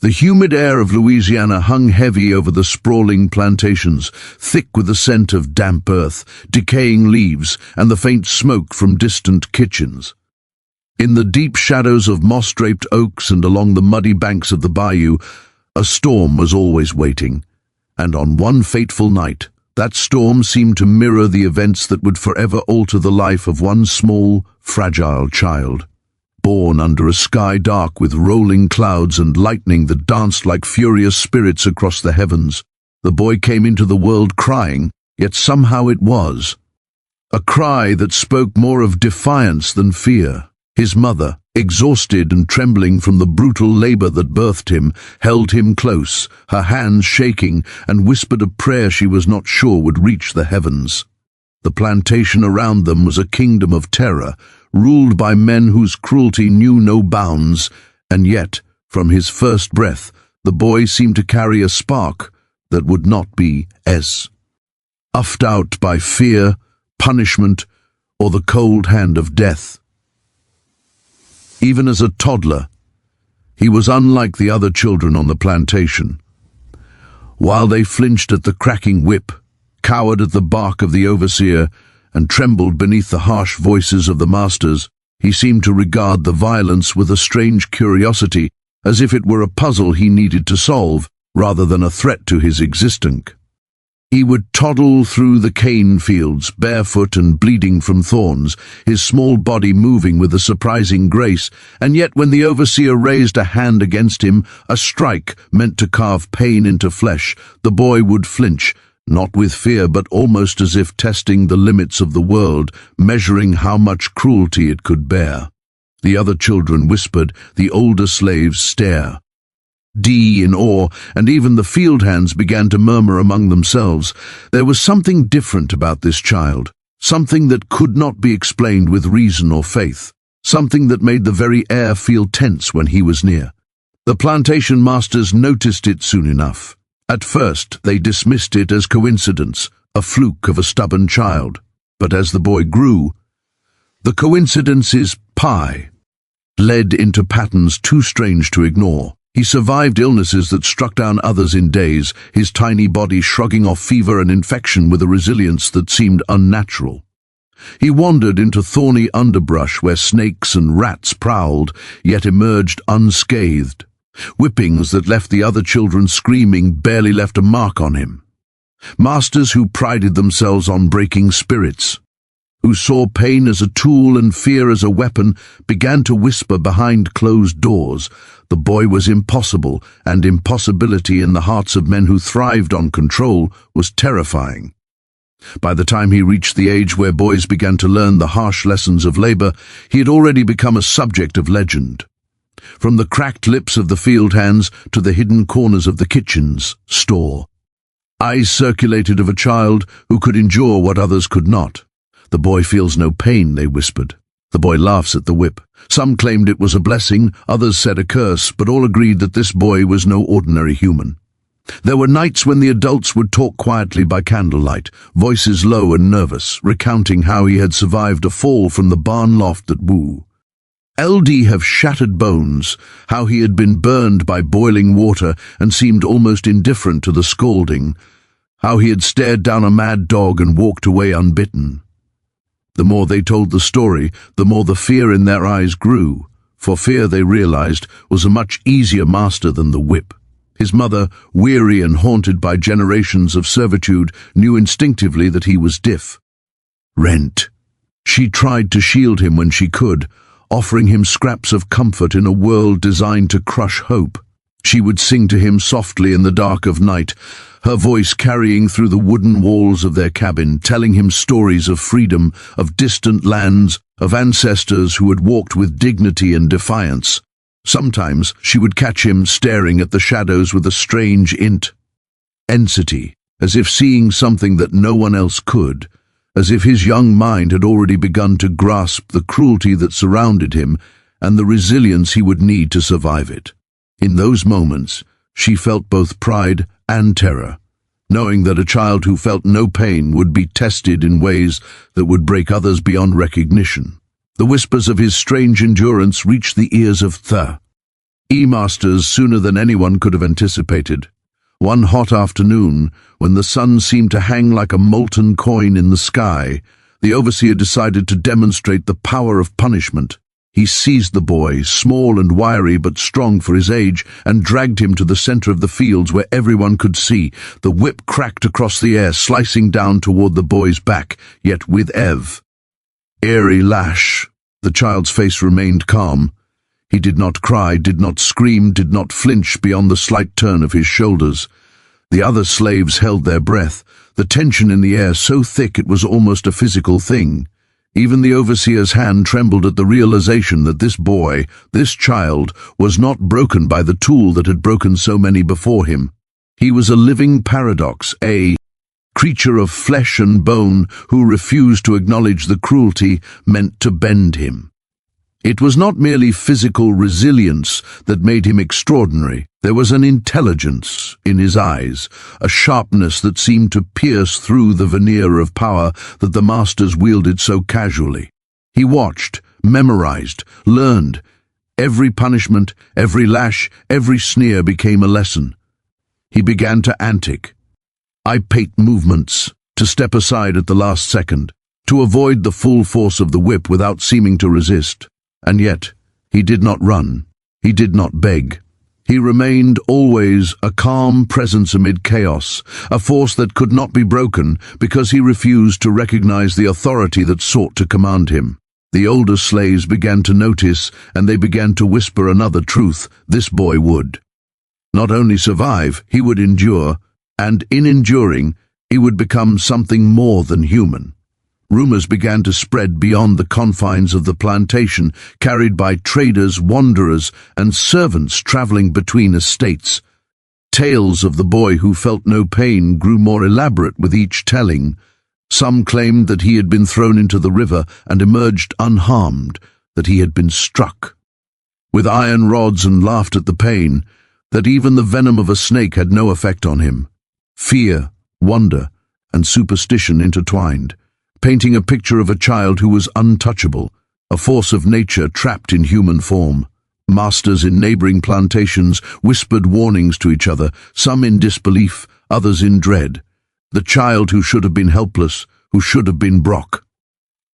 The humid air of Louisiana hung heavy over the sprawling plantations, thick with the scent of damp earth, decaying leaves, and the faint smoke from distant kitchens. In the deep shadows of moss-draped oaks and along the muddy banks of the bayou, a storm was always waiting, and on one fateful night, that storm seemed to mirror the events that would forever alter the life of one small, fragile child. Born under a sky dark with rolling clouds and lightning that danced like furious spirits across the heavens, the boy came into the world crying, yet somehow it was a cry that spoke more of defiance than fear. His mother, exhausted and trembling from the brutal labor that birthed him, held him close, her hands shaking, and whispered a prayer she was not sure would reach the heavens. The plantation around them was a kingdom of terror, ruled by men whose cruelty knew no bounds, and yet, from his first breath, the boy seemed to carry a spark that would not be snuffed out by fear, punishment, or the cold hand of death. Even as a toddler, he was unlike the other children on the plantation. While they flinched at the cracking whip, cowered at the bark of the overseer, and trembled beneath the harsh voices of the masters, he seemed to regard the violence with a strange curiosity, as if it were a puzzle he needed to solve, rather than a threat to his existence. He would toddle through the cane fields, barefoot and bleeding from thorns, his small body moving with a surprising grace, and yet when the overseer raised a hand against him, a strike meant to carve pain into flesh, the boy would flinch, not with fear but almost as if testing the limits of the world, measuring how much cruelty it could bear. The other children whispered, the older slaves stared in awe, and even the field hands began to murmur among themselves. There was something different about this child, something that could not be explained with reason or faith, something that made the very air feel tense when he was near. The plantation masters noticed it soon enough. At first, they dismissed it as coincidence, a fluke of a stubborn child. But as the boy grew, the coincidences led into patterns too strange to ignore. He survived illnesses that struck down others in days, his tiny body shrugging off fever and infection with a resilience that seemed unnatural. He wandered into thorny underbrush where snakes and rats prowled, yet emerged unscathed. Whippings that left the other children screaming barely left a mark on him. Masters who prided themselves on breaking spirits, who saw pain as a tool and fear as a weapon, began to whisper behind closed doors. The boy was impossible, and impossibility in the hearts of men who thrived on control was terrifying. By the time he reached the age where boys began to learn the harsh lessons of labor, he had already become a subject of legend. From the cracked lips of the field hands to the hidden corners of the kitchen's store, eyes circulated of a child who could endure what others could not. The boy feels no pain, they whispered. The boy laughs at the whip. Some claimed it was a blessing, others said a curse, but all agreed that this boy was no ordinary human. There were nights when the adults would talk quietly by candlelight, voices low and nervous, recounting how he had survived a fall from the barn loft at Woo. LD have shattered bones, how he had been burned by boiling water and seemed almost indifferent to the scalding, how he had stared down a mad dog and walked away unbitten. The more they told the story, the more the fear in their eyes grew, for fear, they realized, was a much easier master than the whip. His mother, weary and haunted by generations of servitude, knew instinctively that he was different. She tried to shield him when she could, offering him scraps of comfort in a world designed to crush hope. She would sing to him softly in the dark of night, her voice carrying through the wooden walls of their cabin, telling him stories of freedom, of distant lands, of ancestors who had walked with dignity and defiance. Sometimes she would catch him staring at the shadows with a strange intensity, as if seeing something that no one else could, as if his young mind had already begun to grasp the cruelty that surrounded him and the resilience he would need to survive it. In those moments, she felt both pride and terror, knowing that a child who felt no pain would be tested in ways that would break others beyond recognition. The whispers of his strange endurance reached the ears of the E-masters sooner than anyone could have anticipated. One hot afternoon, when the sun seemed to hang like a molten coin in the sky, the overseer decided to demonstrate the power of punishment. He seized the boy, small and wiry but strong for his age, and dragged him to the center of the fields where everyone could see. The whip cracked across the air, slicing down toward the boy's back, yet with eerie lash. The child's face remained calm. He did not cry, did not scream, did not flinch beyond the slight turn of his shoulders. The other slaves held their breath, the tension in the air so thick it was almost a physical thing. Even the overseer's hand trembled at the realization that this boy, this child, was not broken by the tool that had broken so many before him. He was a living paradox, a creature of flesh and bone who refused to acknowledge the cruelty meant to bend him. It was not merely physical resilience that made him extraordinary. There was an intelligence in his eyes, a sharpness that seemed to pierce through the veneer of power that the masters wielded so casually. He watched, memorized, learned. Every punishment, every lash, every sneer became a lesson. He began to anticipate movements, to step aside at the last second, to avoid the full force of the whip without seeming to resist. And yet, he did not run. He did not beg. He remained always a calm presence amid chaos, a force that could not be broken because he refused to recognize the authority that sought to command him. The older slaves began to notice, and they began to whisper another truth: this boy would not only survive, he would endure, and in enduring, he would become something more than human. Rumors began to spread beyond the confines of the plantation, carried by traders, wanderers, and servants traveling between estates. Tales of the boy who felt no pain grew more elaborate with each telling. Some claimed that he had been thrown into the river and emerged unharmed, that he had been struck with iron rods and laughed at the pain, that even the venom of a snake had no effect on him. Fear, wonder, and superstition intertwined, painting a picture of a child who was untouchable, a force of nature trapped in human form. Masters in neighboring plantations whispered warnings to each other, some in disbelief, others in dread. The child who should have been helpless, who should have been Brock,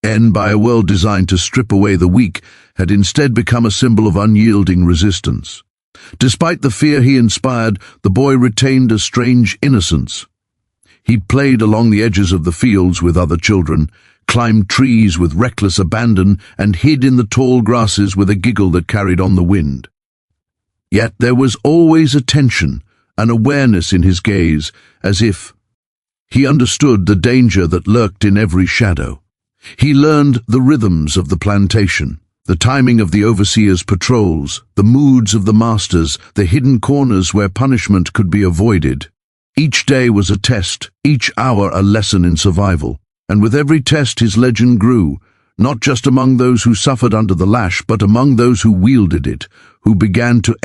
by a world designed to strip away the weak, had instead become a symbol of unyielding resistance. Despite the fear he inspired, the boy retained a strange innocence. He played along the edges of the fields with other children, climbed trees with reckless abandon, and hid in the tall grasses with a giggle that carried on the wind. Yet there was always a tension, an awareness in his gaze, as if he understood the danger that lurked in every shadow. He learned the rhythms of the plantation, the timing of the overseer's patrols, the moods of the masters, the hidden corners where punishment could be avoided. Each day was a test, each hour a lesson in survival, and with every test his legend grew, not just among those who suffered under the lash, but among those who wielded it, who began to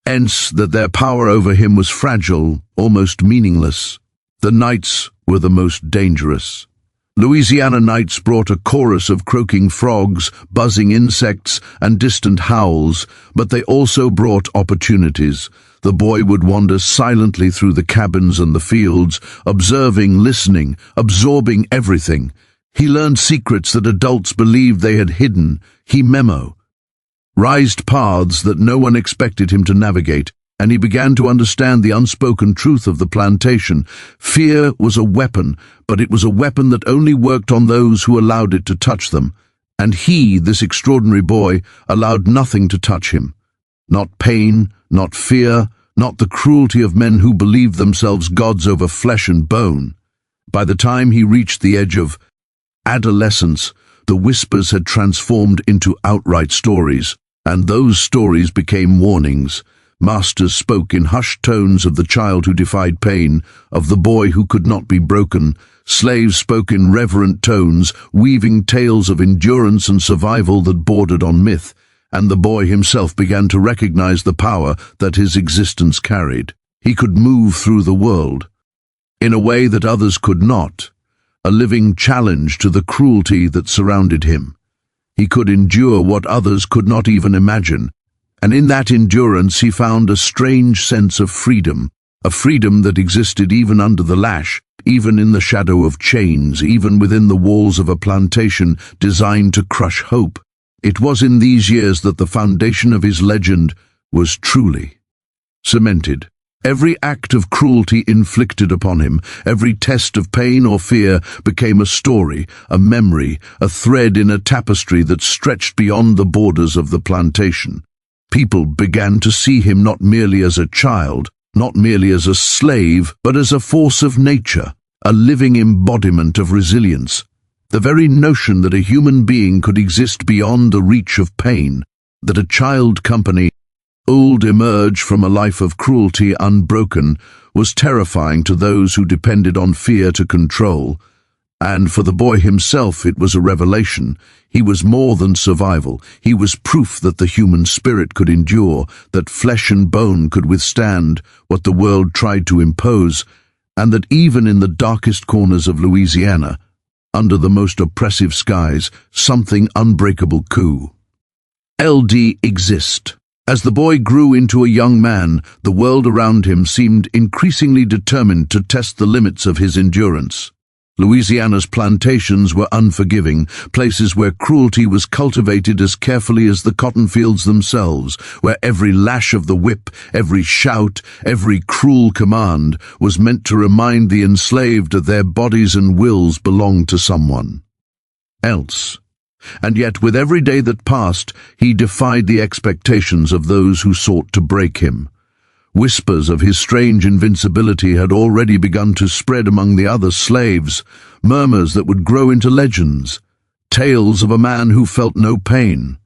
sense that their power over him was fragile, almost meaningless. The nights were the most dangerous. Louisiana nights brought a chorus of croaking frogs, buzzing insects, and distant howls, but they also brought opportunities. The boy would wander silently through the cabins and the fields, observing, listening, absorbing everything. He learned secrets that adults believed they had hidden. He memorized paths that no one expected him to navigate, and he began to understand the unspoken truth of the plantation. Fear was a weapon, but it was a weapon that only worked on those who allowed it to touch them. And he, this extraordinary boy, allowed nothing to touch him. Not pain, not fear, not the cruelty of men who believed themselves gods over flesh and bone. By the time he reached the edge of adolescence, the whispers had transformed into outright stories, and those stories became warnings. Masters spoke in hushed tones of the child who defied pain, of the boy who could not be broken. Slaves spoke in reverent tones, weaving tales of endurance and survival that bordered on myth, and the boy himself began to recognize the power that his existence carried. He could move through the world in a way that others could not, a living challenge to the cruelty that surrounded him. He could endure what others could not even imagine, And in that endurance he found a strange sense of freedom, a freedom that existed even under the lash, even in the shadow of chains, even within the walls of a plantation designed to crush hope. It was in these years that the foundation of his legend was truly cemented. Every act of cruelty inflicted upon him, every test of pain or fear became a story, a memory, a thread in a tapestry that stretched beyond the borders of the plantation. People began to see him not merely as a child, not merely as a slave, but as a force of nature, a living embodiment of resilience. The very notion that a human being could exist beyond the reach of pain, that a child company old emerge from a life of cruelty unbroken, was terrifying to those who depended on fear to control. And for the boy himself it was a revelation. He was more than survival. He was proof that the human spirit could endure, that flesh and bone could withstand what the world tried to impose, and that even in the darkest corners of Louisiana, under the most oppressive skies, something unbreakable could exist. As the boy grew into a young man, the world around him seemed increasingly determined to test the limits of his endurance. Louisiana's plantations were unforgiving, places where cruelty was cultivated as carefully as the cotton fields themselves, where every lash of the whip, every shout, every cruel command was meant to remind the enslaved that their bodies and wills belonged to someone else. And yet, with every day that passed, he defied the expectations of those who sought to break him. Whispers of his strange invincibility had already begun to spread among the other slaves, murmurs that would grow into legends, tales of a man who felt no pain.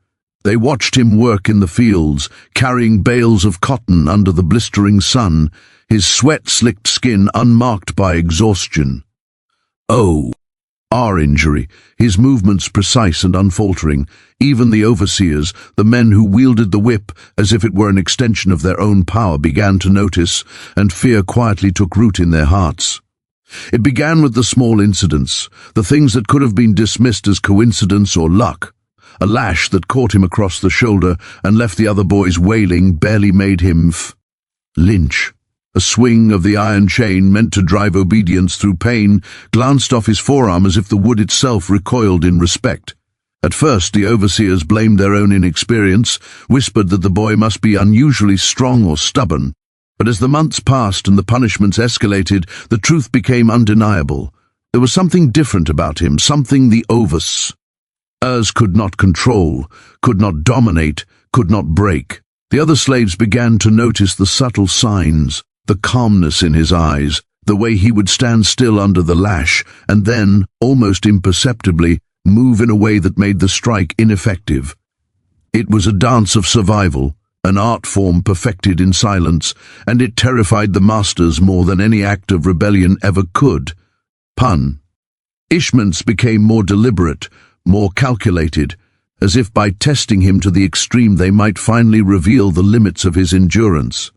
They watched him work in the fields, carrying bales of cotton under the blistering sun, his sweat-slicked skin unmarked by exhaustion. Our injury, his movements precise and unfaltering. Even the overseers, the men who wielded the whip as if it were an extension of their own power, began to notice, and fear quietly took root in their hearts. It began with the small incidents, the things that could have been dismissed as coincidence or luck. A lash that caught him across the shoulder and left the other boys wailing barely made him lynch. A swing of the iron chain meant to drive obedience through pain glanced off his forearm as if the wood itself recoiled in respect. At first the overseers blamed their own inexperience, whispered that the boy must be unusually strong or stubborn. But as the months passed and the punishments escalated, the truth became undeniable. There was something different about him, something the overseers could not control, could not dominate, could not break. The other slaves began to notice the subtle signs, the calmness in his eyes, the way he would stand still under the lash, and then, almost imperceptibly, move in a way that made the strike ineffective. It was a dance of survival, an art form perfected in silence, and it terrified the masters more than any act of rebellion ever could. Punishments became more deliberate, more calculated, as if by testing him to the extreme they might finally reveal the limits of his endurance.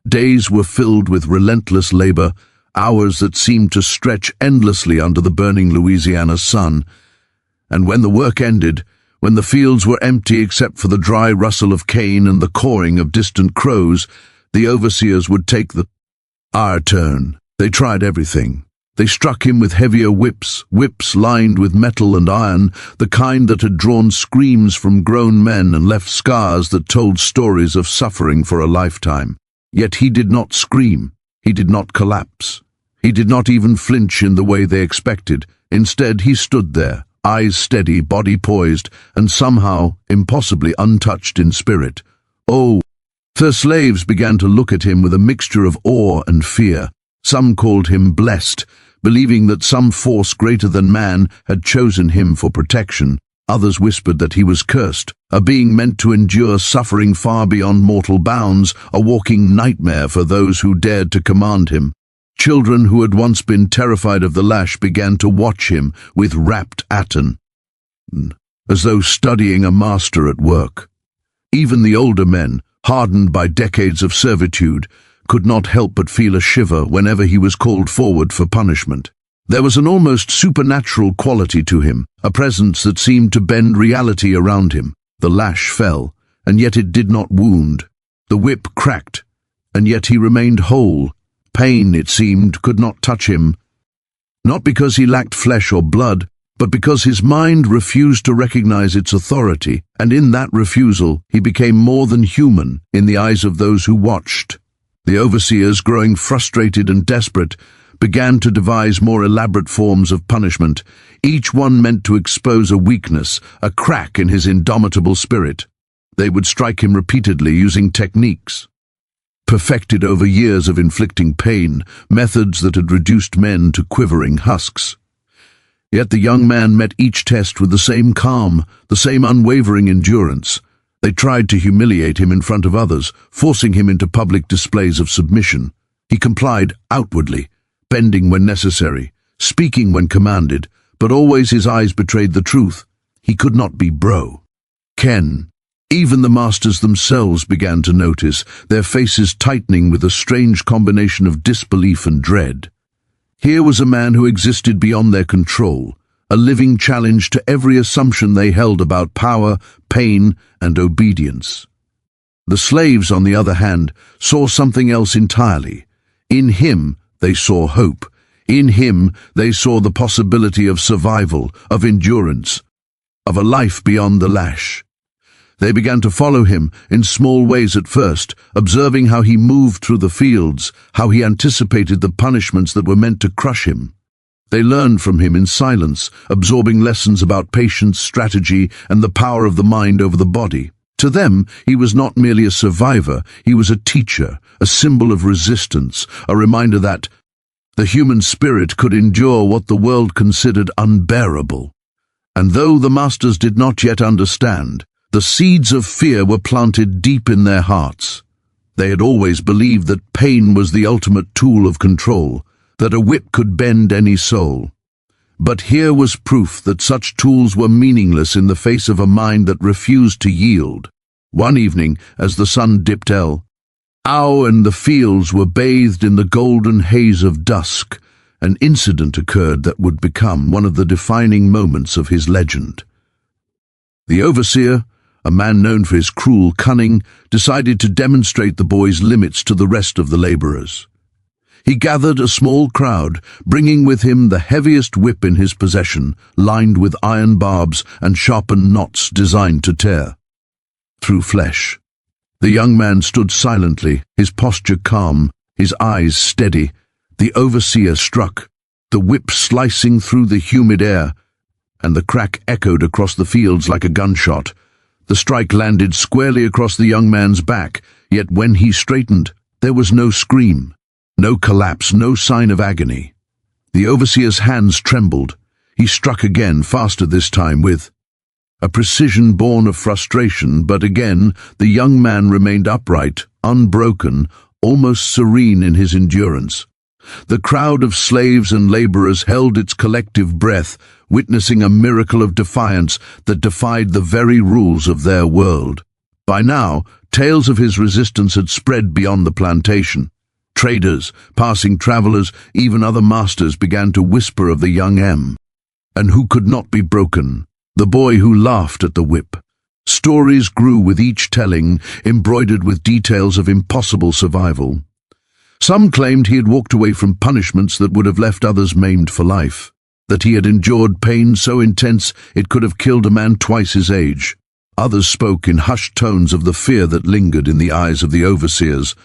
Days were filled with relentless labor, hours that seemed to stretch endlessly under the burning Louisiana sun. And when the work ended, when the fields were empty except for the dry rustle of cane and the cawing of distant crows, the overseers would take our turn. They tried everything. They struck him with heavier whips lined with metal and iron, the kind that had drawn screams from grown men and left scars that told stories of suffering for a lifetime. Yet he did not scream. He did not collapse. He did not even flinch in the way they expected. Instead, he stood there, eyes steady, body poised, and somehow, impossibly untouched in spirit. The slaves began to look at him with a mixture of awe and fear. Some called him blessed, believing that some force greater than man had chosen him for protection. Others whispered that he was cursed, a being meant to endure suffering far beyond mortal bounds, a walking nightmare for those who dared to command him. Children who had once been terrified of the lash began to watch him with rapt attention, as though studying a master at work. Even the older men, hardened by decades of servitude, could not help but feel a shiver whenever he was called forward for punishment. There was an almost supernatural quality to him, a presence that seemed to bend reality around him. The lash fell, and yet it did not wound. The whip cracked, and yet he remained whole. Pain, it seemed, could not touch him, not because he lacked flesh or blood, but because his mind refused to recognize its authority, and in that refusal he became more than human in the eyes of those who watched. The overseers, growing frustrated and desperate, began to devise more elaborate forms of punishment, each one meant to expose a weakness, a crack in his indomitable spirit. They would strike him repeatedly using techniques perfected over years of inflicting pain, methods that had reduced men to quivering husks. Yet the young man met each test with the same calm, the same unwavering endurance. They tried to humiliate him in front of others, forcing him into public displays of submission. He complied outwardly, bending when necessary, speaking when commanded, but always his eyes betrayed the truth. He could not be Ken. Even the masters themselves began to notice, their faces tightening with a strange combination of disbelief and dread. Here was a man who existed beyond their control, a living challenge to every assumption they held about power, pain, and obedience. The slaves, on the other hand, saw something else entirely. In him, they saw hope. In him, they saw the possibility of survival, of endurance, of a life beyond the lash. They began to follow him in small ways at first, observing how he moved through the fields, how he anticipated the punishments that were meant to crush him. They learned from him in silence, absorbing lessons about patience, strategy, and the power of the mind over the body. To them, he was not merely a survivor, he was a teacher, a symbol of resistance, a reminder that the human spirit could endure what the world considered unbearable. And though the masters did not yet understand, the seeds of fear were planted deep in their hearts. They had always believed that pain was the ultimate tool of control, that a whip could bend any soul. But here was proof that such tools were meaningless in the face of a mind that refused to yield. One evening, as the sun dipped and the fields were bathed in the golden haze of dusk, an incident occurred that would become one of the defining moments of his legend. The overseer, a man known for his cruel cunning, decided to demonstrate the boy's limits to the rest of the laborers. He gathered a small crowd, bringing with him the heaviest whip in his possession, lined with iron barbs and sharpened knots designed to tear through flesh. The young man stood silently, his posture calm, his eyes steady. The overseer struck, the whip slicing through the humid air, and the crack echoed across the fields like a gunshot. The strike landed squarely across the young man's back, yet when he straightened, there was no scream, no collapse, no sign of agony. The overseer's hands trembled. He struck again, faster this time, with a precision born of frustration, but again the young man remained upright, unbroken, almost serene in his endurance. The crowd of slaves and laborers held its collective breath, witnessing a miracle of defiance that defied the very rules of their world. By now, tales of his resistance had spread beyond the plantation. Traders, passing travelers, even other masters began to whisper of the young and who could not be broken, the boy who laughed at the whip. Stories grew with each telling, embroidered with details of impossible survival. Some claimed he had walked away from punishments that would have left others maimed for life, that he had endured pain so intense it could have killed a man twice his age. Others spoke in hushed tones of the fear that lingered in the eyes of the overseers.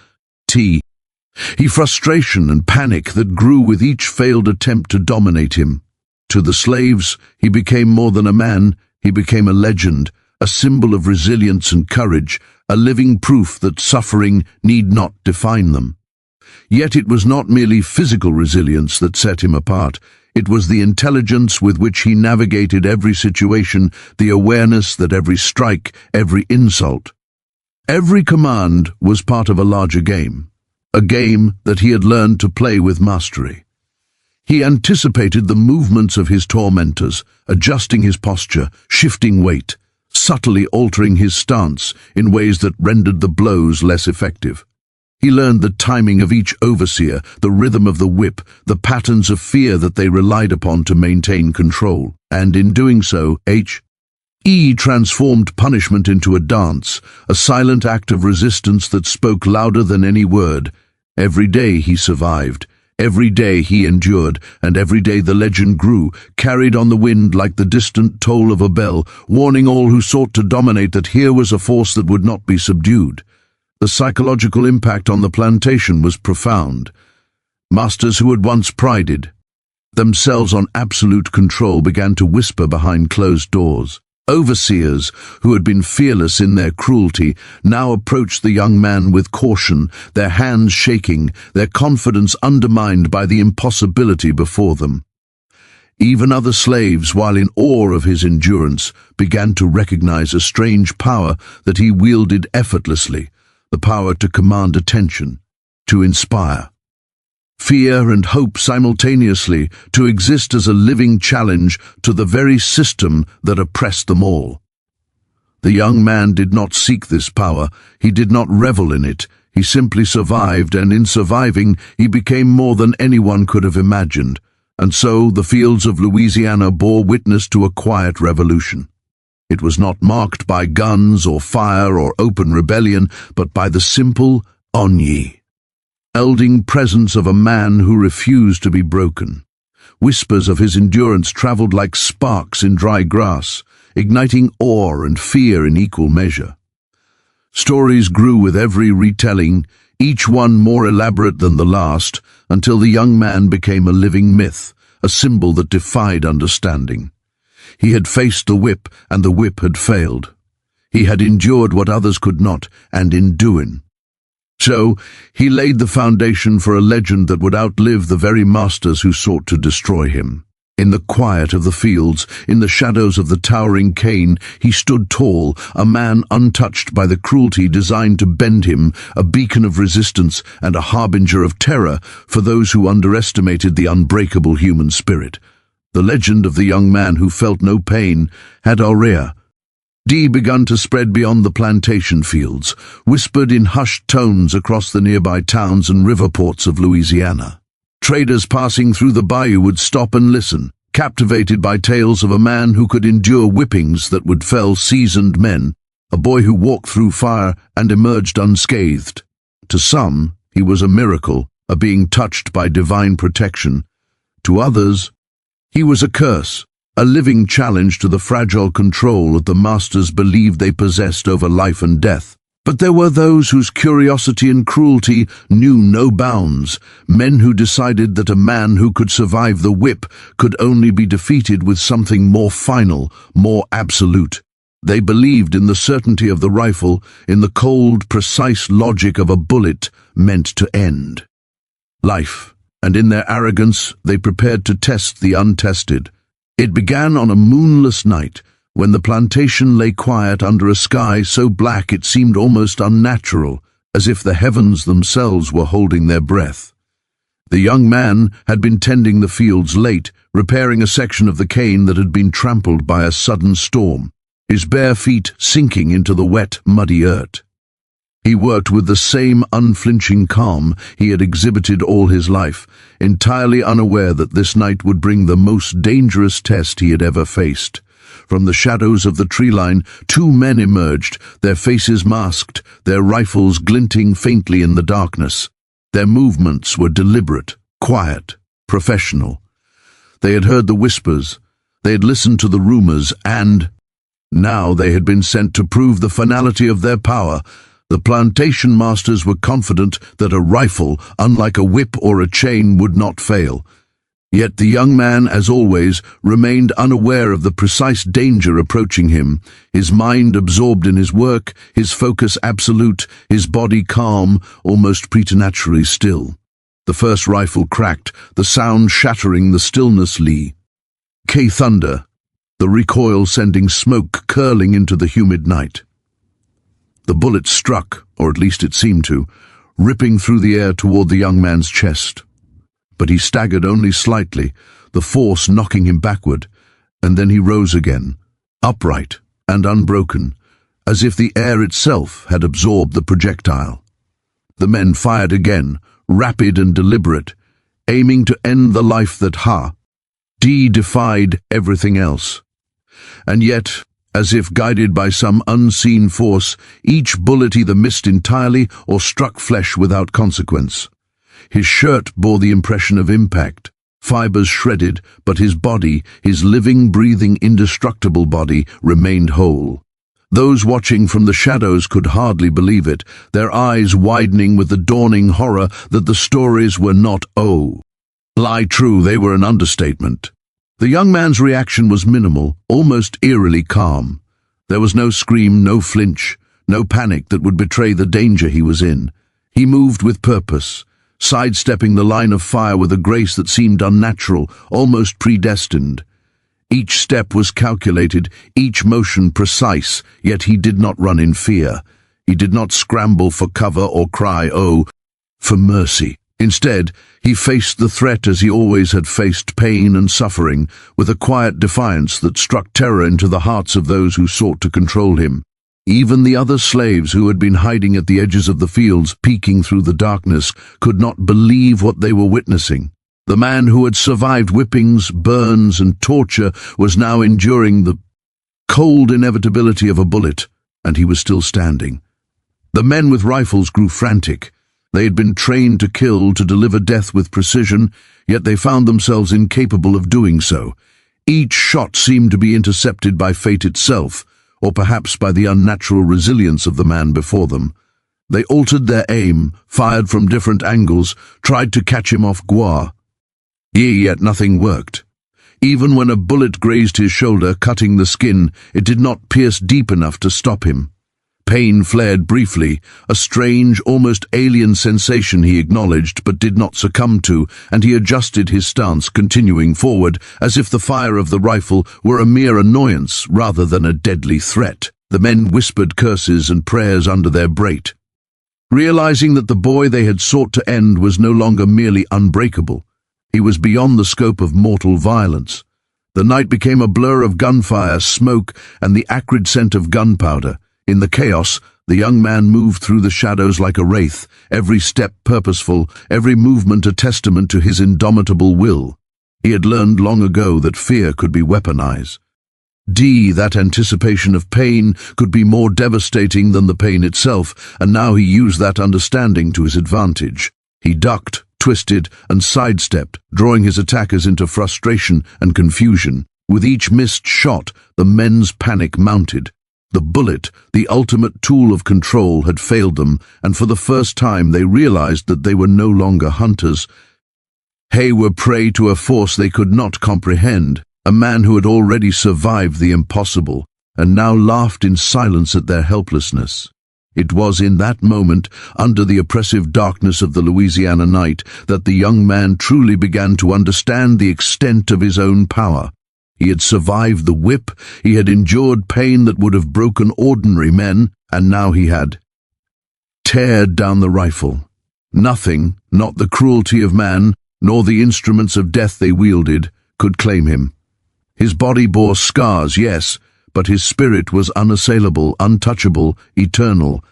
Frustration and panic that grew with each failed attempt to dominate him. To the slaves, he became more than a man, he became a legend, a symbol of resilience and courage, a living proof that suffering need not define them. Yet it was not merely physical resilience that set him apart. It was the intelligence with which he navigated every situation, the awareness that every strike, every insult, every command was part of a larger game, a game that he had learned to play with mastery. He anticipated the movements of his tormentors, adjusting his posture, shifting weight, subtly altering his stance in ways that rendered the blows less effective. He learned the timing of each overseer, the rhythm of the whip, the patterns of fear that they relied upon to maintain control, and in doing so, E transformed punishment into a dance, a silent act of resistance that spoke louder than any word. Every day he survived. Every day he endured, and every day the legend grew, carried on the wind like the distant toll of a bell, warning all who sought to dominate that here was a force that would not be subdued. The psychological impact on the plantation was profound. Masters who had once prided themselves on absolute control began to whisper behind closed doors. Overseers, who had been fearless in their cruelty, now approached the young man with caution, their hands shaking, their confidence undermined by the impossibility before them. Even other slaves, while in awe of his endurance, began to recognize a strange power that he wielded effortlessly, the power to command attention, to inspire. Fear and hope simultaneously, to exist as a living challenge to the very system that oppressed them all. The young man did not seek this power, he did not revel in it, he simply survived, and in surviving he became more than anyone could have imagined. And so the fields of Louisiana bore witness to a quiet revolution. It was not marked by guns or fire or open rebellion, but by the simple unyielding presence of a man who refused to be broken. Whispers of his endurance traveled like sparks in dry grass, igniting awe and fear in equal measure. Stories grew with every retelling, each one more elaborate than the last, until the young man became a living myth, a symbol that defied understanding. He had faced the whip, and the whip had failed. He had endured what others could not, and in doing so, he laid the foundation for a legend that would outlive the very masters who sought to destroy him. In the quiet of the fields, in the shadows of the towering cane, he stood tall, a man untouched by the cruelty designed to bend him, a beacon of resistance and a harbinger of terror for those who underestimated the unbreakable human spirit. The legend of the young man who felt no pain had already begun to spread beyond the plantation fields, whispered in hushed tones across the nearby towns and river ports of Louisiana. Traders passing through the bayou would stop and listen, captivated by tales of a man who could endure whippings that would fell seasoned men, a boy who walked through fire and emerged unscathed. To some, he was a miracle, a being touched by divine protection. To others, he was a curse, a living challenge to the fragile control that the masters believed they possessed over life and death. But there were those whose curiosity and cruelty knew no bounds, men who decided that a man who could survive the whip could only be defeated with something more final, more absolute. They believed in the certainty of the rifle, in the cold, precise logic of a bullet meant to end life, and in their arrogance they prepared to test the untested. It began on a moonless night, when the plantation lay quiet under a sky so black it seemed almost unnatural, as if the heavens themselves were holding their breath. The young man had been tending the fields late, repairing a section of the cane that had been trampled by a sudden storm, his bare feet sinking into the wet, muddy earth. He worked with the same unflinching calm he had exhibited all his life, entirely unaware that this night would bring the most dangerous test he had ever faced. From the shadows of the tree line, two men emerged, their faces masked, their rifles glinting faintly in the darkness. Their movements were deliberate, quiet, professional. They had heard the whispers, they had listened to the rumors, and now they had been sent to prove the finality of their power. The plantation masters were confident that a rifle, unlike a whip or a chain, would not fail. Yet the young man, as always, remained unaware of the precise danger approaching him, his mind absorbed in his work, his focus absolute, his body calm, almost preternaturally still. The first rifle cracked, the sound shattering the stillness. Thunder, the recoil sending smoke curling into the humid night. The bullet struck, or at least it seemed to, ripping through the air toward the young man's chest. But he staggered only slightly, the force knocking him backward, and then he rose again, upright and unbroken, as if the air itself had absorbed the projectile. The men fired again, rapid and deliberate, aiming to end the life that defied everything else. And yet, As if guided by some unseen force, each bullet either missed entirely or struck flesh without consequence. His shirt bore the impression of impact, fibers shredded, but his body, his living, breathing, indestructible body, remained whole. Those watching from the shadows could hardly believe it, their eyes widening with the dawning horror that the stories were not lie true. They were an understatement. The young man's reaction was minimal, almost eerily calm. There was no scream, no flinch, no panic that would betray the danger he was in. He moved with purpose, sidestepping the line of fire with a grace that seemed unnatural, almost predestined. Each step was calculated, each motion precise, yet he did not run in fear. He did not scramble for cover or cry, "Oh, for mercy." Instead, he faced the threat as he always had faced pain and suffering, with a quiet defiance that struck terror into the hearts of those who sought to control him. Even the other slaves who had been hiding at the edges of the fields, peeking through the darkness, could not believe what they were witnessing. The man who had survived whippings, burns, and torture was now enduring the cold inevitability of a bullet, and he was still standing. The men with rifles grew frantic. They had been trained to kill, to deliver death with precision, yet they found themselves incapable of doing so. Each shot seemed to be intercepted by fate itself, or perhaps by the unnatural resilience of the man before them. They altered their aim, fired from different angles, tried to catch him off guard. Yet nothing worked. Even when a bullet grazed his shoulder, cutting the skin, it did not pierce deep enough to stop him. Pain flared briefly, a strange, almost alien sensation he acknowledged but did not succumb to, and he adjusted his stance, continuing forward, as if the fire of the rifle were a mere annoyance rather than a deadly threat. The men whispered curses and prayers under their breath, realizing that the boy they had sought to end was no longer merely unbreakable. He was beyond the scope of mortal violence. The night became a blur of gunfire, smoke, and the acrid scent of gunpowder. In the chaos, the young man moved through the shadows like a wraith, every step purposeful, every movement a testament to his indomitable will. He had learned long ago that fear could be weaponized. That anticipation of pain could be more devastating than the pain itself, and now he used that understanding to his advantage. He ducked, twisted, and sidestepped, drawing his attackers into frustration and confusion. With each missed shot, the men's panic mounted. The bullet, the ultimate tool of control, had failed them, and for the first time they realized that they were no longer hunters. They were prey to a force they could not comprehend, a man who had already survived the impossible, and now laughed in silence at their helplessness. It was in that moment, under the oppressive darkness of the Louisiana night, that the young man truly began to understand the extent of his own power. He had survived the whip, he had endured pain that would have broken ordinary men, and now he had teared down the rifle. Nothing, not the cruelty of man, nor the instruments of death they wielded, could claim him. His body bore scars, yes, but his spirit was unassailable, untouchable, eternal.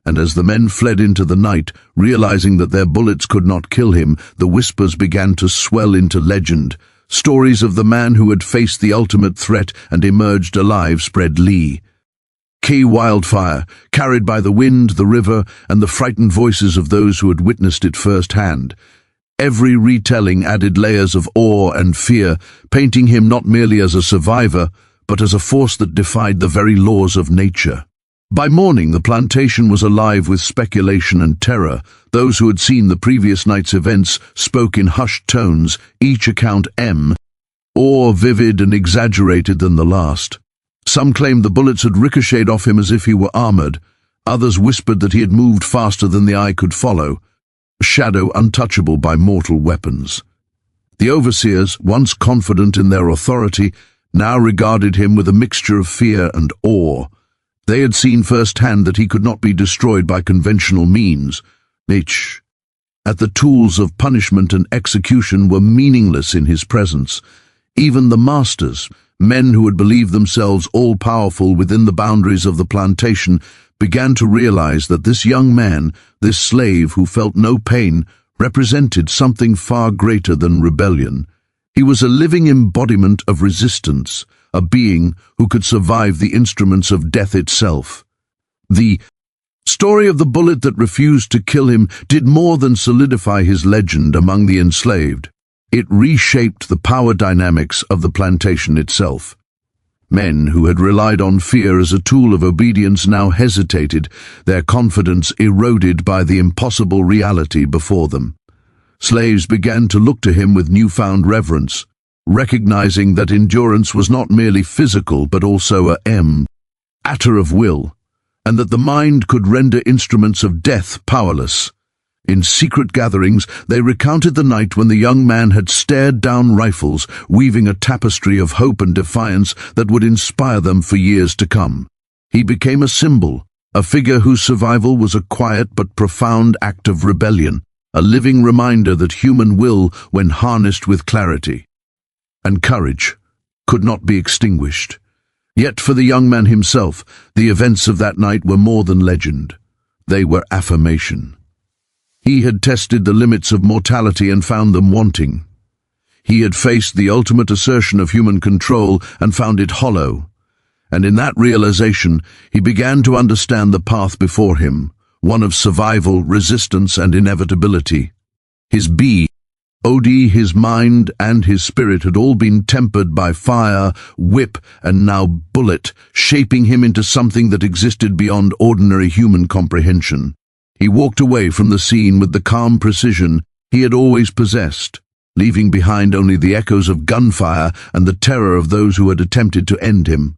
And as the men fled into the night, realizing that their bullets could not kill him, the whispers began to swell into legend. Stories of the man who had faced the ultimate threat and emerged alive spread wildfire, carried by the wind, the river, and the frightened voices of those who had witnessed it firsthand. Every retelling added layers of awe and fear, painting him not merely as a survivor, but as a force that defied the very laws of nature. By morning, the plantation was alive with speculation and terror. Those who had seen the previous night's events spoke in hushed tones, each account more vivid and exaggerated than the last. Some claimed the bullets had ricocheted off him as if he were armored. Others whispered that he had moved faster than the eye could follow, a shadow untouchable by mortal weapons. The overseers, once confident in their authority, now regarded him with a mixture of fear and awe. They had seen firsthand that he could not be destroyed by conventional means. The tools of punishment and execution were meaningless in his presence. Even the masters, men who had believed themselves all-powerful within the boundaries of the plantation, began to realize that this young man, this slave who felt no pain, represented something far greater than rebellion. He was a living embodiment of resistance, a being who could survive the instruments of death itself. The story of the bullet that refused to kill him did more than solidify his legend among the enslaved. It reshaped the power dynamics of the plantation itself. Men who had relied on fear as a tool of obedience now hesitated, their confidence eroded by the impossible reality before them. Slaves began to look to him with newfound reverence, recognizing that endurance was not merely physical but also a matter of will, and that the mind could render instruments of death powerless. In secret gatherings, they recounted the night when the young man had stared down rifles, weaving a tapestry of hope and defiance that would inspire them for years to come. He became a symbol, a figure whose survival was a quiet but profound act of rebellion, a living reminder that human will, when harnessed with clarity and courage, could not be extinguished. Yet for the young man himself, the events of that night were more than legend. They were affirmation. He had tested the limits of mortality and found them wanting. He had faced the ultimate assertion of human control and found it hollow. And in that realization, he began to understand the path before him, one of survival, resistance, and inevitability. His his mind, and his spirit had all been tempered by fire, whip, and now bullet, shaping him into something that existed beyond ordinary human comprehension. He walked away from the scene with the calm precision he had always possessed, leaving behind only the echoes of gunfire and the terror of those who had attempted to end him.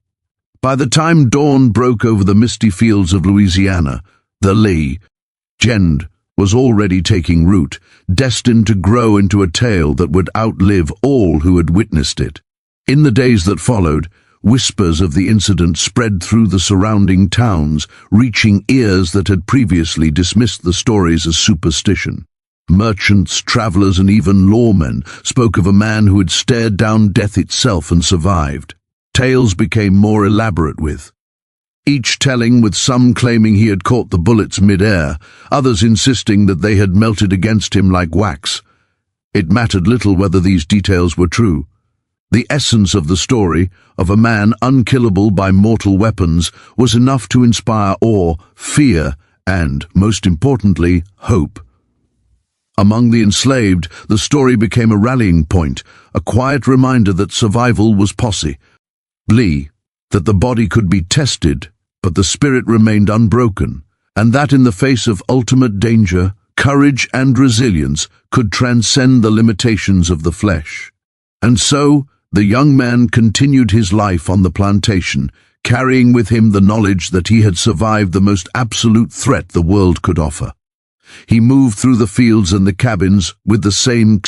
By the time dawn broke over the misty fields of Louisiana, the legend was already taking root, destined to grow into a tale that would outlive all who had witnessed it. In the days that followed, whispers of the incident spread through the surrounding towns, reaching ears that had previously dismissed the stories as superstition. Merchants, travelers, and even lawmen spoke of a man who had stared down death itself and survived. Tales became more elaborate each telling with some claiming he had caught the bullets mid-air, others insisting that they had melted against him like wax. It mattered little whether these details were true. The essence of the story, of a man unkillable by mortal weapons, was enough to inspire awe, fear, and, most importantly, hope. Among the enslaved, the story became a rallying point, a quiet reminder that survival was possible. That the body could be tested, but the spirit remained unbroken, and that in the face of ultimate danger, courage and resilience could transcend the limitations of the flesh. And so, the young man continued his life on the plantation, carrying with him the knowledge that he had survived the most absolute threat the world could offer. He moved through the fields and the cabins with the same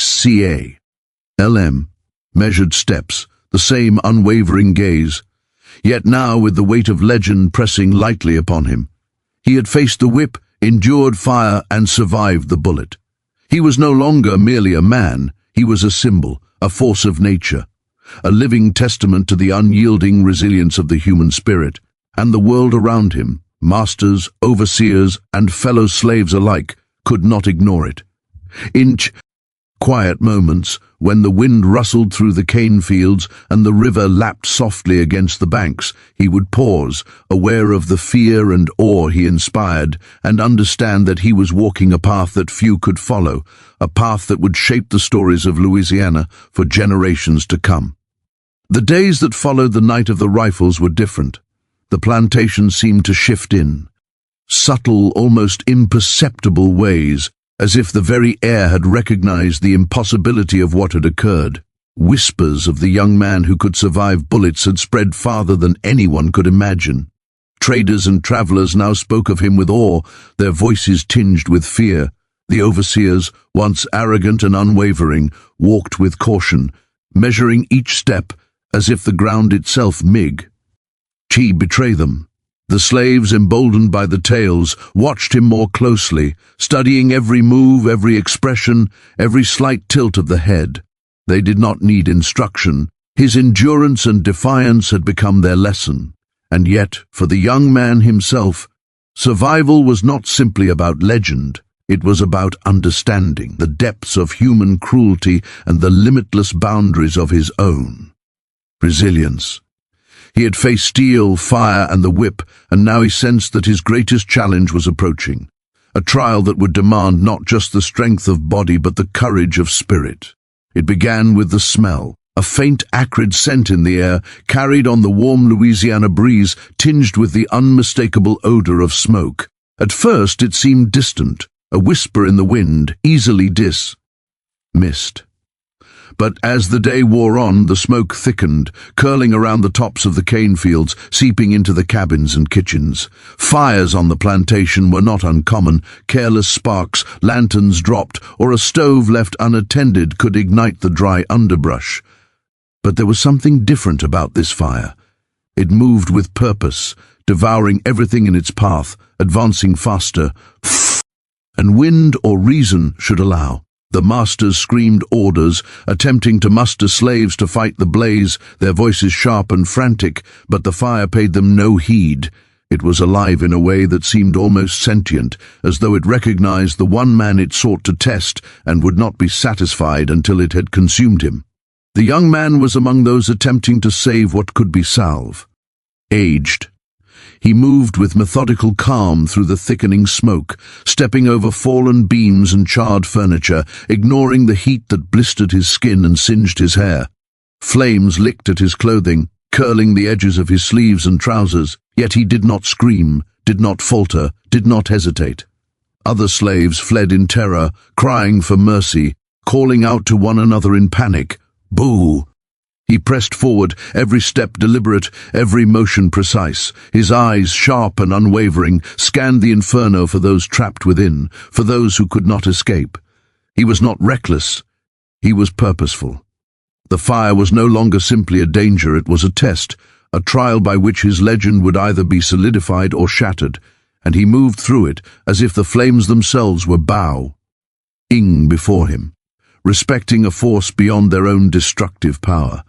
measured steps, the same unwavering gaze, yet now with the weight of legend pressing lightly upon him. He had faced the whip, endured fire, and survived the bullet. He was no longer merely a man, he was a symbol, a force of nature, a living testament to the unyielding resilience of the human spirit, and the world around him, masters, overseers, and fellow slaves alike, could not ignore it. In quiet moments, when the wind rustled through the cane fields and the river lapped softly against the banks, he would pause, aware of the fear and awe he inspired, and understand that he was walking a path that few could follow, a path that would shape the stories of Louisiana for generations to come. The days that followed the night of the rifles were different. The plantation seemed to shift in subtle, almost imperceptible ways, as if the very air had recognized the impossibility of what had occurred. Whispers of the young man who could survive bullets had spread farther than anyone could imagine. Traders and travelers now spoke of him with awe, their voices tinged with fear. The overseers, once arrogant and unwavering, walked with caution, measuring each step as if the ground itself betray them. The slaves, emboldened by the tales, watched him more closely, studying every move, every expression, every slight tilt of the head. They did not need instruction. His endurance and defiance had become their lesson. And yet, for the young man himself, survival was not simply about legend. It was about understanding the depths of human cruelty and the limitless boundaries of his own resilience. He had faced steel, fire, and the whip, and now he sensed that his greatest challenge was approaching. A trial that would demand not just the strength of body but the courage of spirit. It began with the smell, a faint acrid scent in the air, carried on the warm Louisiana breeze, tinged with the unmistakable odor of smoke. At first it seemed distant, a whisper in the wind, easily dismissed. But as the day wore on, the smoke thickened, curling around the tops of the cane fields, seeping into the cabins and kitchens. Fires on the plantation were not uncommon. Careless sparks, lanterns dropped, or a stove left unattended could ignite the dry underbrush. But there was something different about this fire. It moved with purpose, devouring everything in its path, advancing faster, and wind or reason should allow. The masters screamed orders, attempting to muster slaves to fight the blaze, their voices sharp and frantic, but the fire paid them no heed. It was alive in a way that seemed almost sentient, as though it recognized the one man it sought to test and would not be satisfied until it had consumed him. The young man was among those attempting to save what could be salve. Aged. He moved with methodical calm through the thickening smoke, stepping over fallen beams and charred furniture, ignoring the heat that blistered his skin and singed his hair. Flames licked at his clothing, curling the edges of his sleeves and trousers, yet he did not scream, did not falter, did not hesitate. Other slaves fled in terror, crying for mercy, calling out to one another in panic. Boo! He pressed forward, every step deliberate, every motion precise. His eyes, sharp and unwavering, scanned the inferno for those trapped within, for those who could not escape. He was not reckless. He was purposeful. The fire was no longer simply a danger, it was a test, a trial by which his legend would either be solidified or shattered, and he moved through it as if the flames themselves were bowing before him, respecting a force beyond their own destructive power.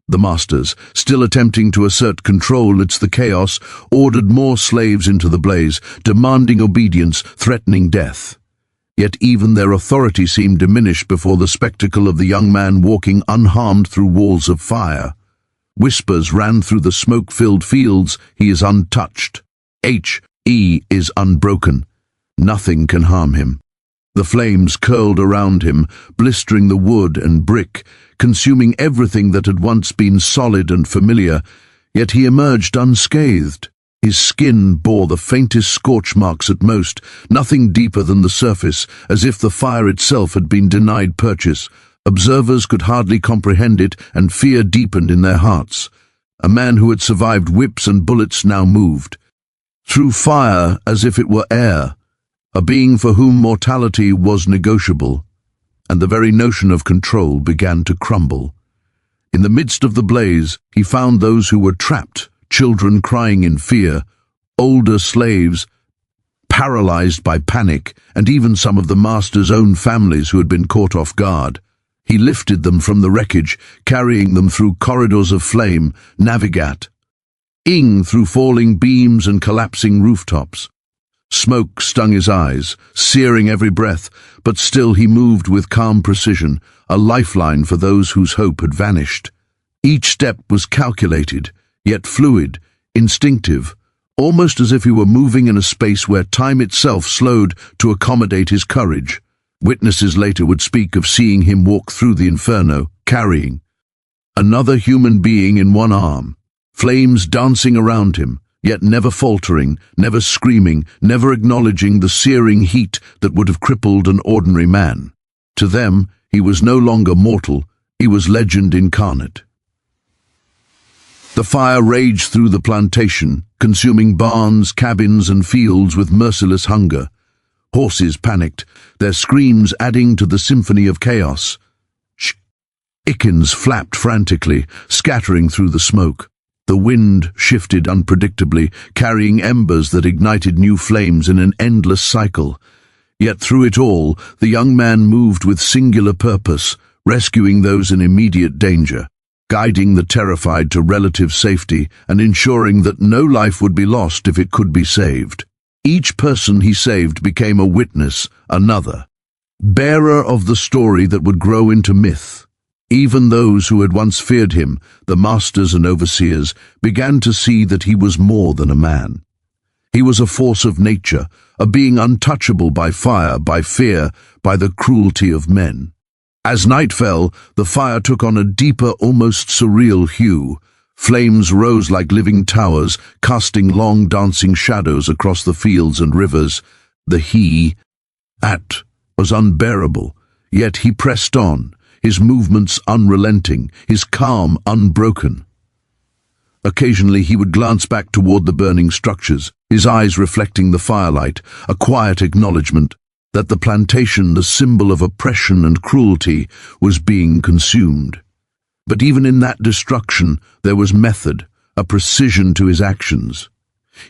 The masters, still attempting to assert control amidst the chaos, ordered more slaves into the blaze, demanding obedience, threatening death. Yet even their authority seemed diminished before the spectacle of the young man walking unharmed through walls of fire. Whispers ran through the smoke-filled fields, "He is untouched. He is unbroken. Nothing can harm him." The flames curled around him, blistering the wood and brick, consuming everything that had once been solid and familiar, yet he emerged unscathed. His skin bore the faintest scorch marks at most, nothing deeper than the surface, as if the fire itself had been denied purchase. Observers could hardly comprehend it, and fear deepened in their hearts. A man who had survived whips and bullets now moved. Through fire as if it were air, a being for whom mortality was negotiable, and the very notion of control began to crumble. In the midst of the blaze, he found those who were trapped, children crying in fear, older slaves paralyzed by panic, and even some of the master's own families who had been caught off guard. He lifted them from the wreckage, carrying them through corridors of flame, navigating through falling beams and collapsing rooftops. Smoke stung his eyes, searing every breath, but still he moved with calm precision, a lifeline for those whose hope had vanished. Each step was calculated, yet fluid, instinctive, almost as if he were moving in a space where time itself slowed to accommodate his courage. Witnesses later would speak of seeing him walk through the inferno, carrying another human being in one arm, flames dancing around him, yet never faltering, never screaming, never acknowledging the searing heat that would have crippled an ordinary man. To them, he was no longer mortal, he was legend incarnate. The fire raged through the plantation, consuming barns, cabins, and fields with merciless hunger. Horses panicked, their screams adding to the symphony of chaos. Chickens flapped frantically, scattering through the smoke. The wind shifted unpredictably, carrying embers that ignited new flames in an endless cycle. Yet through it all, the young man moved with singular purpose, rescuing those in immediate danger, guiding the terrified to relative safety, and ensuring that no life would be lost if it could be saved. Each person he saved became a witness, another, bearer of the story that would grow into myth. Even those who had once feared him, the masters and overseers, began to see that he was more than a man. He was a force of nature, a being untouchable by fire, by fear, by the cruelty of men. As night fell, the fire took on a deeper, almost surreal hue. Flames rose like living towers, casting long dancing shadows across the fields and rivers. The he-at was unbearable, yet he pressed on, his movements unrelenting, his calm unbroken. Occasionally he would glance back toward the burning structures, his eyes reflecting the firelight, a quiet acknowledgement that the plantation, the symbol of oppression and cruelty, was being consumed. But even in that destruction there was method, a precision to his actions.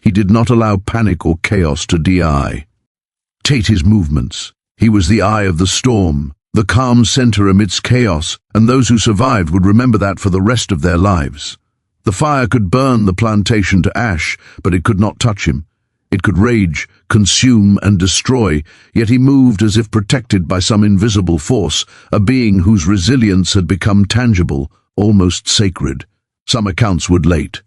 He did not allow panic or chaos to dictate his movements. He was the eye of the storm, the calm center amidst chaos, and those who survived would remember that for the rest of their lives. The fire could burn the plantation to ash, but it could not touch him. It could rage, consume, and destroy, yet he moved as if protected by some invisible force, a being whose resilience had become tangible, almost sacred. Some accounts would late.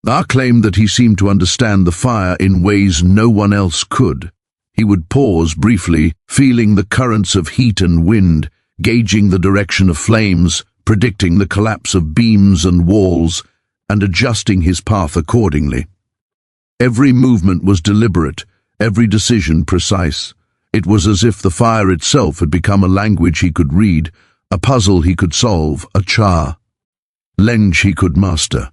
Our claimed that he seemed to understand the fire in ways no one else could. He would pause briefly, feeling the currents of heat and wind, gauging the direction of flames, predicting the collapse of beams and walls, and adjusting his path accordingly. Every movement was deliberate, every decision precise. It was as if the fire itself had become a language he could read, a puzzle he could solve, a challenge he could master.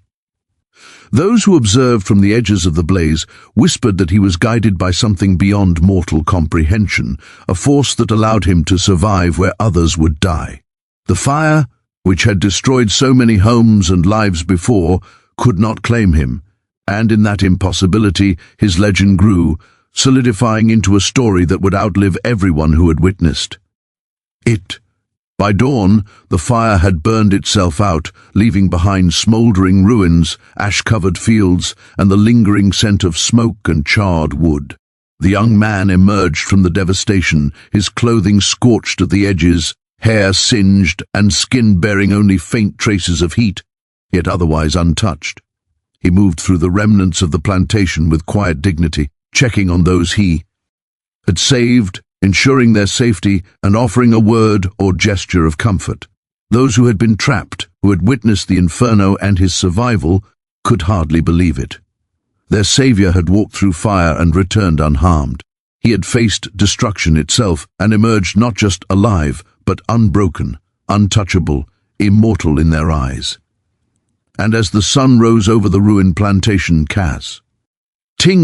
Those who observed from the edges of the blaze whispered that he was guided by something beyond mortal comprehension, a force that allowed him to survive where others would die. The fire, which had destroyed so many homes and lives before, could not claim him, and in that impossibility his legend grew, solidifying into a story that would outlive everyone who had witnessed it. By dawn, the fire had burned itself out, leaving behind smoldering ruins, ash-covered fields, and the lingering scent of smoke and charred wood. The young man emerged from the devastation, his clothing scorched at the edges, hair singed and skin bearing only faint traces of heat, yet otherwise untouched. He moved through the remnants of the plantation with quiet dignity, checking on those he had saved, ensuring their safety and offering a word or gesture of comfort. Those who had been trapped, who had witnessed the inferno and his survival, could hardly believe it. Their savior had walked through fire and returned unharmed. He had faced destruction itself and emerged not just alive, but unbroken, untouchable, immortal in their eyes. And as the sun rose over the ruined plantation casting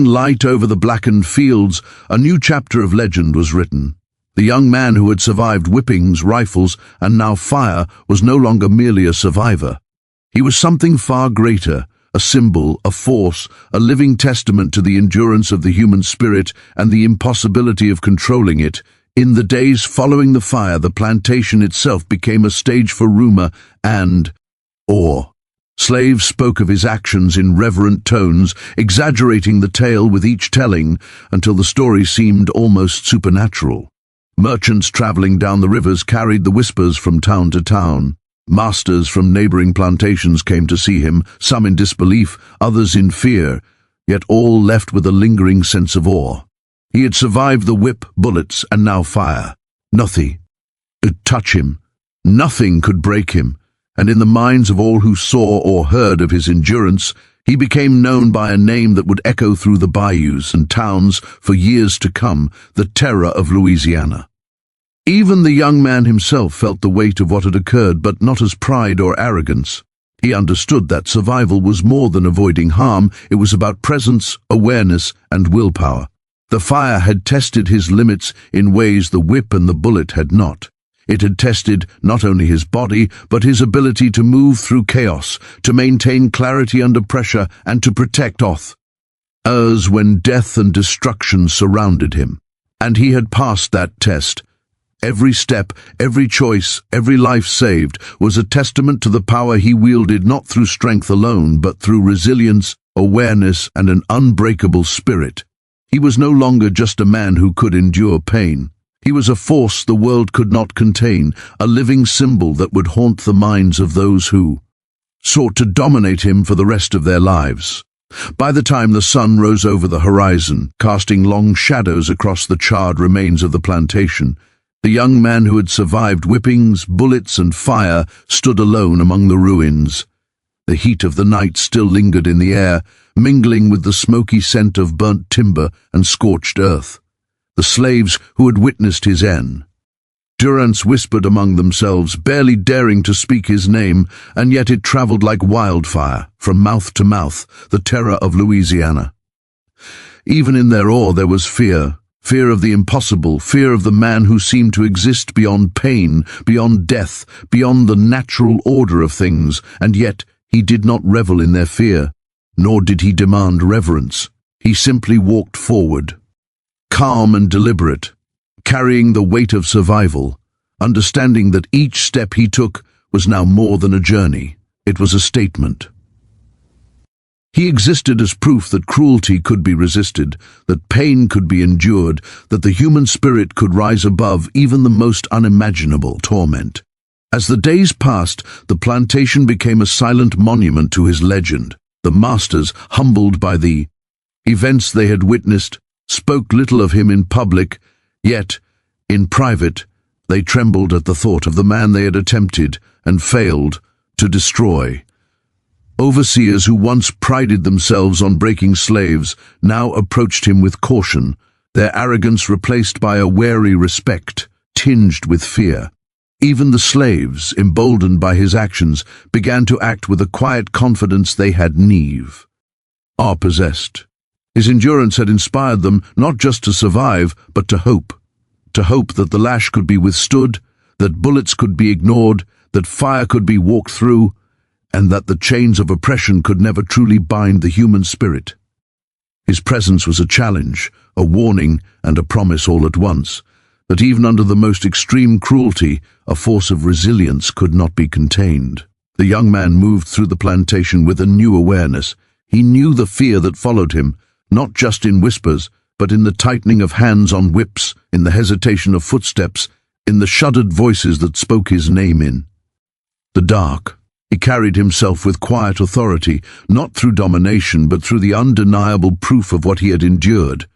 light over the blackened fields, a new chapter of legend was written. The young man who had survived whippings, rifles, and now fire was no longer merely a survivor. He was something far greater, a symbol, a force, a living testament to the endurance of the human spirit and the impossibility of controlling it. In the days following the fire, the plantation itself became a stage for rumor and awe. Slaves spoke of his actions in reverent tones, exaggerating the tale with each telling until the story seemed almost supernatural. Merchants traveling down the rivers carried the whispers from town to town. Masters from neighboring plantations came to see him, some in disbelief, others in fear, yet all left with a lingering sense of awe. He had survived the whip, bullets, and now fire. Nothing could touch him. Nothing could break him. And in the minds of all who saw or heard of his endurance, he became known by a name that would echo through the bayous and towns for years to come, the Terror of Louisiana. Even the young man himself felt the weight of what had occurred, but not as pride or arrogance. He understood that survival was more than avoiding harm, it was about presence, awareness, and willpower. The fire had tested his limits in ways the whip and the bullet had not. It had tested not only his body, but his ability to move through chaos, to maintain clarity under pressure, and to protect others when death and destruction surrounded him. And he had passed that test. Every step, every choice, every life saved was a testament to the power he wielded not through strength alone, but through resilience, awareness, and an unbreakable spirit. He was no longer just a man who could endure pain. He was a force the world could not contain, a living symbol that would haunt the minds of those who sought to dominate him for the rest of their lives. By the time the sun rose over the horizon, casting long shadows across the charred remains of the plantation, the young man who had survived whippings, bullets, and fire stood alone among the ruins. The heat of the night still lingered in the air, mingling with the smoky scent of burnt timber and scorched earth. The slaves who had witnessed his end. Durance whispered among themselves, barely daring to speak his name, and yet it travelled like wildfire, from mouth to mouth, the Terror of Louisiana. Even in their awe there was fear, fear of the impossible, fear of the man who seemed to exist beyond pain, beyond death, beyond the natural order of things, and yet he did not revel in their fear, nor did he demand reverence. He simply walked forward, calm and deliberate, carrying the weight of survival, understanding that each step he took was now more than a journey. It was a statement. He existed as proof that cruelty could be resisted, that pain could be endured, that the human spirit could rise above even the most unimaginable torment. As the days passed, the plantation became a silent monument to his legend. The masters, humbled by the events they had witnessed, spoke little of him in public, yet, in private, they trembled at the thought of the man they had attempted and failed to destroy. Overseers who once prided themselves on breaking slaves now approached him with caution, their arrogance replaced by a wary respect, tinged with fear. Even the slaves, emboldened by his actions, began to act with a quiet confidence they had never possessed. His endurance had inspired them not just to survive, but to hope that the lash could be withstood, that bullets could be ignored, that fire could be walked through, and that the chains of oppression could never truly bind the human spirit. His presence was a challenge, a warning, and a promise all at once, that even under the most extreme cruelty, a force of resilience could not be contained. The young man moved through the plantation with a new awareness. He knew the fear that followed him, not just in whispers, but in the tightening of hands on whips, in the hesitation of footsteps, in the shuddered voices that spoke his name in the dark. He carried himself with quiet authority, not through domination, but through the undeniable proof of what he had endured.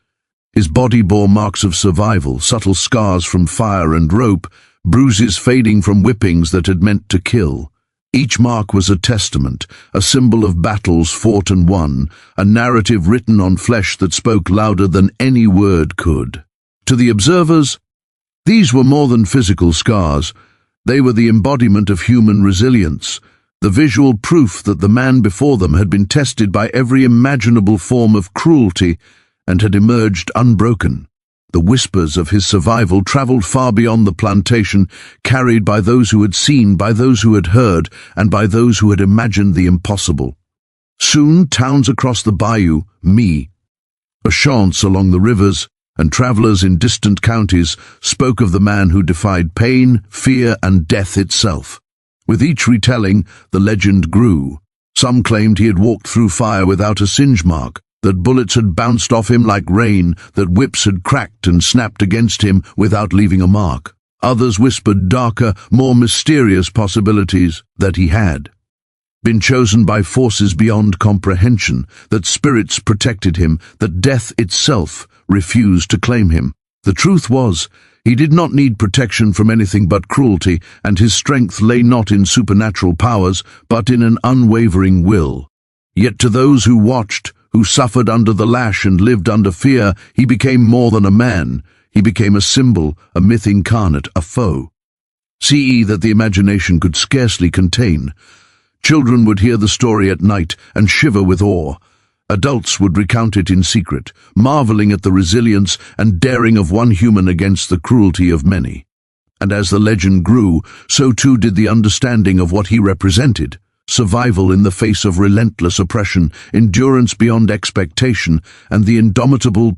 His body bore marks of survival, subtle scars from fire and rope, bruises fading from whippings that had meant to kill. Each mark was a testament, a symbol of battles fought and won, a narrative written on flesh that spoke louder than any word could. To the observers, these were more than physical scars. They were the embodiment of human resilience, the visual proof that the man before them had been tested by every imaginable form of cruelty and had emerged unbroken. The whispers of his survival traveled far beyond the plantation, carried by those who had seen, by those who had heard, and by those who had imagined the impossible. Soon, towns across the bayou, Chants along the rivers, and travelers in distant counties spoke of the man who defied pain, fear, and death itself. With each retelling, the legend grew. Some claimed he had walked through fire without a singe mark, that bullets had bounced off him like rain, that whips had cracked and snapped against him without leaving a mark. Others whispered darker, more mysterious possibilities, that he had been chosen by forces beyond comprehension, that spirits protected him, that death itself refused to claim him. The truth was, he did not need protection from anything but cruelty, and his strength lay not in supernatural powers, but in an unwavering will. Yet to those who watched, who suffered under the lash and lived under fear, he became more than a man. He became a symbol, a myth incarnate, a foe. Ce that the imagination could scarcely contain. Children would hear the story at night and shiver with awe. Adults would recount it in secret, marveling at the resilience and daring of one human against the cruelty of many. And as the legend grew, so too did the understanding of what he represented. Survival in the face of relentless oppression, endurance beyond expectation, and the indomitable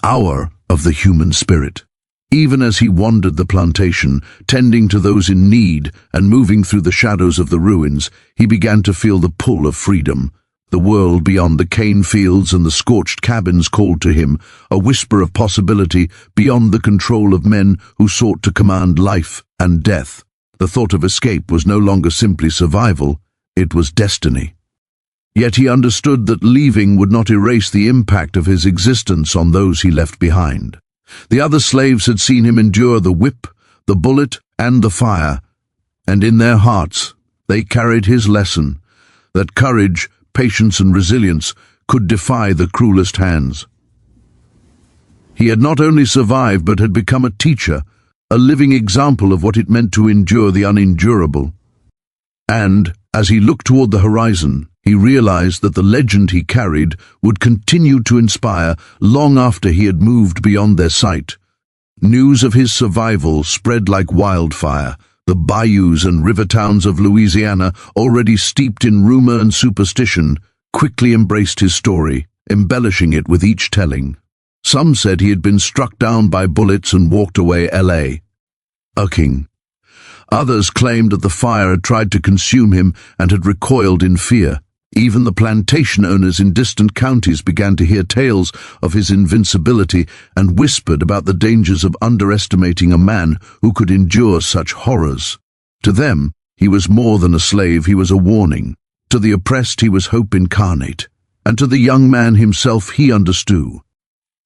power of the human spirit. Even as he wandered the plantation, tending to those in need and moving through the shadows of the ruins, he began to feel the pull of freedom. The world beyond the cane fields and the scorched cabins called to him, a whisper of possibility beyond the control of men who sought to command life and death. The thought of escape was no longer simply survival, it was destiny. Yet he understood that leaving would not erase the impact of his existence on those he left behind. The other slaves had seen him endure the whip, the bullet, and the fire, and in their hearts they carried his lesson, that courage, patience, and resilience could defy the cruelest hands. He had not only survived but had become a teacher, a living example of what it meant to endure the unendurable. And, as he looked toward the horizon, he realized that the legend he carried would continue to inspire long after he had moved beyond their sight. News of his survival spread like wildfire. The bayous and river towns of Louisiana, already steeped in rumor and superstition, quickly embraced his story, embellishing it with each telling. Some said he had been struck down by bullets and walked away a king. Others claimed that the fire had tried to consume him and had recoiled in fear. Even the plantation owners in distant counties began to hear tales of his invincibility and whispered about the dangers of underestimating a man who could endure such horrors. To them, he was more than a slave, he was a warning. To the oppressed, he was hope incarnate. And to the young man himself, he understood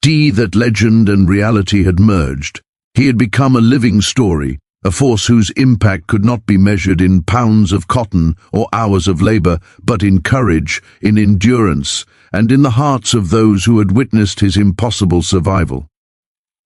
that legend and reality had merged. He had become a living story, a force whose impact could not be measured in pounds of cotton or hours of labor, but in courage, in endurance, and in the hearts of those who had witnessed his impossible survival.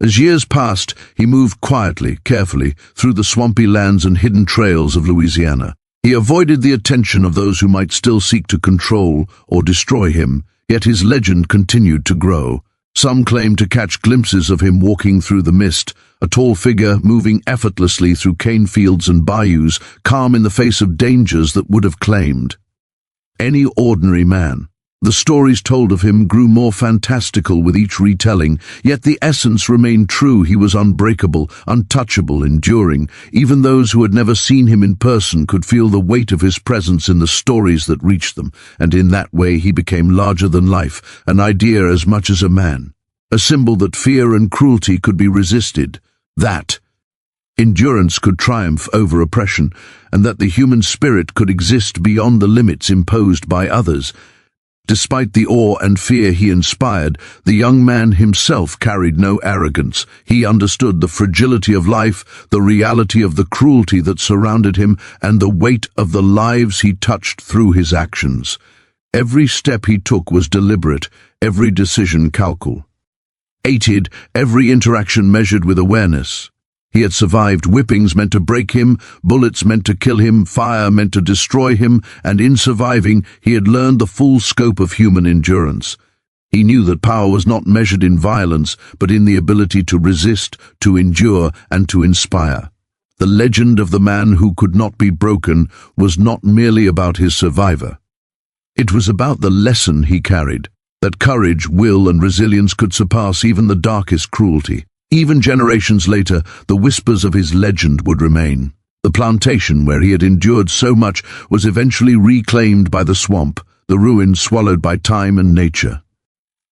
As years passed, he moved quietly, carefully, through the swampy lands and hidden trails of Louisiana. He avoided the attention of those who might still seek to control or destroy him, yet his legend continued to grow. Some claimed to catch glimpses of him walking through the mist, a tall figure moving effortlessly through cane fields and bayous, calm in the face of dangers that would have claimed any ordinary man. The stories told of him grew more fantastical with each retelling, yet the essence remained true. He was unbreakable, untouchable, enduring. Even those who had never seen him in person could feel the weight of his presence in the stories that reached them, and in that way he became larger than life, an idea as much as a man, a symbol that fear and cruelty could be resisted, that endurance could triumph over oppression, and that the human spirit could exist beyond the limits imposed by others. Despite the awe and fear he inspired, the young man himself carried no arrogance. He understood the fragility of life, the reality of the cruelty that surrounded him, and the weight of the lives he touched through his actions. Every step he took was deliberate, every decision calculated, every interaction measured with awareness. He had survived whippings meant to break him, bullets meant to kill him, fire meant to destroy him, and in surviving, he had learned the full scope of human endurance. He knew that power was not measured in violence, but in the ability to resist, to endure, and to inspire. The legend of the man who could not be broken was not merely about his survivor. It was about the lesson he carried, that courage, will, and resilience could surpass even the darkest cruelty. Even generations later, the whispers of his legend would remain. The plantation where he had endured so much was eventually reclaimed by the swamp, the ruins swallowed by time and nature.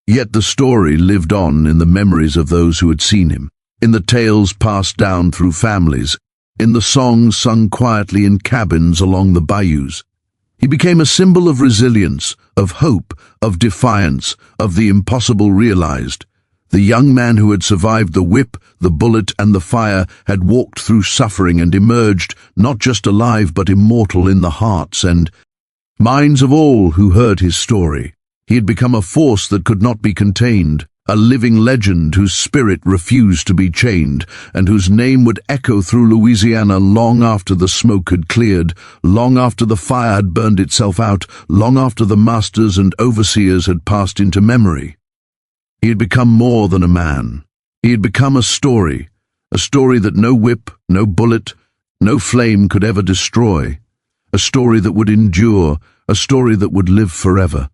Yet the story lived on in the memories of those who had seen him, in the tales passed down through families, in the songs sung quietly in cabins along the bayous. He became a symbol of resilience, of hope, of defiance, of the impossible realized. The young man who had survived the whip, the bullet, and the fire had walked through suffering and emerged not just alive but immortal in the hearts and minds of all who heard his story. He had become a force that could not be contained, a living legend whose spirit refused to be chained, and whose name would echo through Louisiana long after the smoke had cleared, long after the fire had burned itself out, long after the masters and overseers had passed into memory. He had become more than a man. He had become a story that no whip, no bullet, no flame could ever destroy, a story that would endure, a story that would live forever.